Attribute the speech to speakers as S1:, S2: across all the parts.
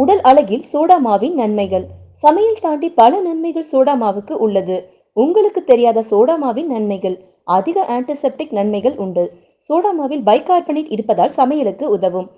S1: உடல் அழகில் சோடா மாவின் நன்மைகள். சமையல் தாண்டி பல நன்மைகள் சோடா மாவுக்கு உள்ளது. உங்களுக்கு தெரியாத சோடா மாவின் நன்மைகள். அதிக ஆன்டிசெப்டிக் நன்மைகள் உண்டு. சோடா மாவில் பைகார்பனேட் இருப்பதால் சமையலுக்கு உதவும்.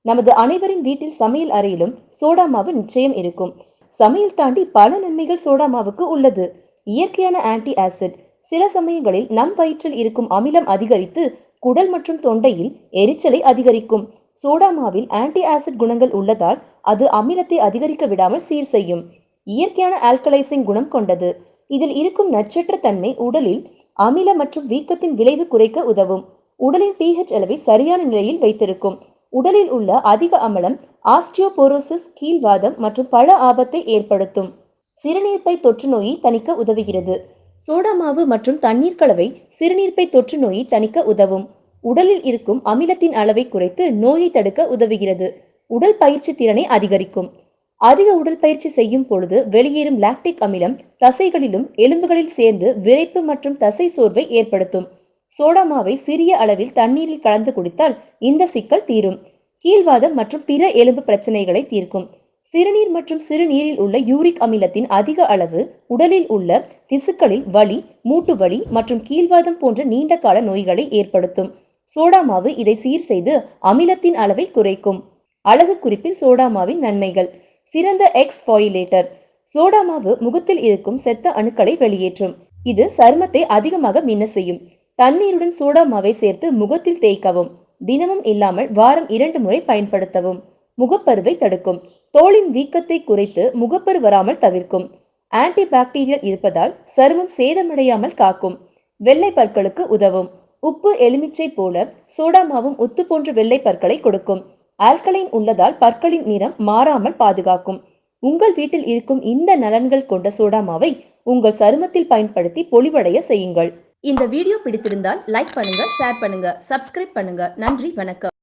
S1: நமது அனைவரின் வீட்டில் சமையல் அறையிலும் சோடா மாவு நிச்சயம் இருக்கும். சமையல் தாண்டி பல நன்மைகள் சோடா மாவுக்கு உள்ளது. இயற்கையான ஆன்டி ஆசிட். சில சமயங்களில் நம் வயிற்றில் இருக்கும் அமிலம் அதிகரித்து குடல் மற்றும் தொண்டையில் எரிச்சலை அதிகரிக்கும். சோடா மாவில் ஆன்டி ஆசிட் குணங்கள் உள்ளதால் அது அமிலத்தை அதிகரிக்க விடாமல் சீர் செய்யும். இயற்கையான ஆல்கலைசிங் குணம் கொண்டது. இதில் இருக்கும் நச்சற்ற தன்மை உடலில் அமில மற்றும் வீக்கத்தின் விளைவு குறைக்க உதவும். உடலின் pH அளவை சரியான நிலையில் வைத்திருக்கும். உடலில் உள்ள அதிக அமிலம் ஆஸ்டியோபோரோசிஸ், கீல்வாதம் மற்றும் பல ஆபத்தை ஏற்படுத்தும். சிறுநீர்ப்பை தொற்று நோயை தணிக்க உதவுகிறது. சோடா மாவு மற்றும் தண்ணீர் கலவை சிறுநீர்ப்பை தொற்று நோயை தணிக்க உதவும். உடலில் இருக்கும் அமிலத்தின் அளவை குறைத்து நோயை தடுக்க உதவுகிறது. உடல் பயிற்சி திறனை அதிகரிக்கும். அதிக உடற்பயிற்சி செய்யும் பொழுது வெளியேறும் லாக்டிக் அமிலம் தசைகளிலும் எலும்புகளில் சேர்ந்து விரைப்பு மற்றும் தசை சோர்வை ஏற்படுத்தும். சோடா மாவை சிறிய அளவில் தண்ணீரில் கலந்து குடித்தால் இந்த சிக்கல் தீரும். கீல்வாதம் மற்றும் பிற எலும்பு பிரச்சனைகளை தீர்க்கும். சிறுநீர் மற்றும் சிறுநீரில் உள்ள யூரிக் அமிலத்தின் அதிக அளவு உடலில் உள்ள திசுக்களில் வலி, மூட்டு வலி மற்றும் கீல்வாதம் போன்ற நீண்ட கால நோய்களை ஏற்படுத்தும். சோடா மாவு இதை சீர் செய்து அமிலத்தின் அளவை குறைக்கும். அழகு குறிப்பில் சோடா மாவின் நன்மைகள். சிறந்த எக்ஸ்ஃபாயிலேட்டர். சோடா மாவு முகத்தில் இருக்கும் செத்த அணுக்களை வெளியேற்றும். இது சருமத்தை அதிகமாக மின்ன செய்யும். தண்ணீருடன் சோடா மாவை சேர்த்து முகத்தில் தேய்க்கவும். தினமும் இல்லாமல் வாரம் 2 முறை பயன்படுத்தவும். முகப்பருவை தடுக்கும். தோலின் வீக்கத்தை குறைத்து முகப்பரு வராமல் தவிர்க்கும். ஆன்டி பாக்டீரியல் இருப்பதால் சருமம் சேதமடையாமல் காக்கும். வெள்ளை பற்களுக்கு உதவும். உப்பு எலுமிச்சை போல சோடா மாவும் உத்து போன்ற வெள்ளை பற்களை கொடுக்கும். ஆல்கலைன் உள்ளதால் பற்களின் நிறம் மாறாமல் பாதுகாக்கும். உங்கள் வீட்டில் இருக்கும் இந்த நலன்கள் கொண்ட சோடா மாவை உங்கள் சருமத்தில் பயன்படுத்தி பொலிவடைய செய்யுங்கள். இந்த வீடியோ பிடித்திருந்தால் லைக் பண்ணுங்க, ஷேர் பண்ணுங்க, சப்ஸ்கிரைப் பண்ணுங்க. நன்றி, வணக்கம்.